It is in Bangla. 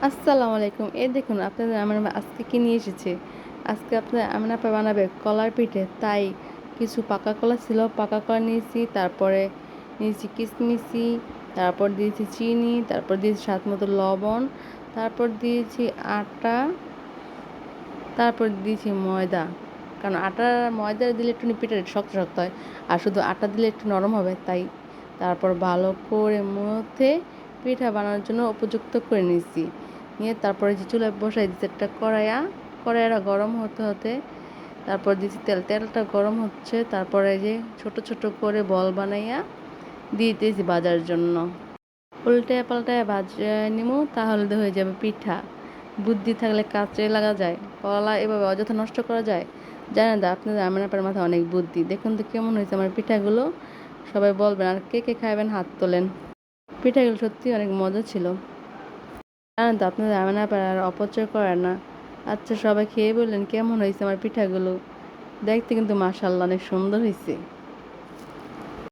আসসালামু আলাইকুম। এই দেখুন আপনাদের আমার আজকে কি নিয়ে এসেছে। আজকে আপনার আমিন আপা বানাবে কলার পিঠে। তাই কিছু পাকা কলা ছিল, পাকা কলা নিয়েছি, তারপরে নিয়েছি কিশমিশি, তারপর দিয়েছি চিনি, তারপর দিয়েছি স্বাদ মতো লবণ, তারপর দিয়েছি আটা, তারপর দিয়েছি ময়দা। কারণ আটা ময়দা দিলে একটু পিঠা শক্ত শক্ত হয়, আর শুধু আটা দিলে একটু নরম হবে। তাই তারপর ভালো করে মথে পিঠা বানানোর জন্য উপযুক্ত করে নিয়েছি। নিয়ে তারপরে যে চুলায় বসাই দিচ্ছি একটা কড়াইটা গরম হতে হতে তারপর দিচ্ছি তেলটা গরম হচ্ছে, তারপরে যে ছোট ছোট করে বল বানাইয়া দিয়ে দিতেছি ভাজার জন্য। উল্টায় পাল্টায় ভাজা নিমু, তাহলে হয়ে যাবে পিঠা। বুদ্ধি থাকলে কাজে লাগা যায়, কলা এভাবে অযথা নষ্ট করা যায়। জানেন তো আপনাদের আমিন আপার মাথায় অনেক বুদ্ধি। দেখুন তো কেমন হয়েছে আমার পিঠাগুলো, সবাই বলবেন। আর কে কে খাবেন হাত তোলেন। পিঠাগুলো সত্যি অনেক মজা ছিল। জানেন তো আপনাদের আমিন আপার আর অপচয় করে না। আচ্ছা, সবাই খেয়ে বললেন কেমন হয়েছে আমার পিঠাগুলো। দেখতে কিন্তু মাশাআল্লাহ অনেক সুন্দর হয়েছে।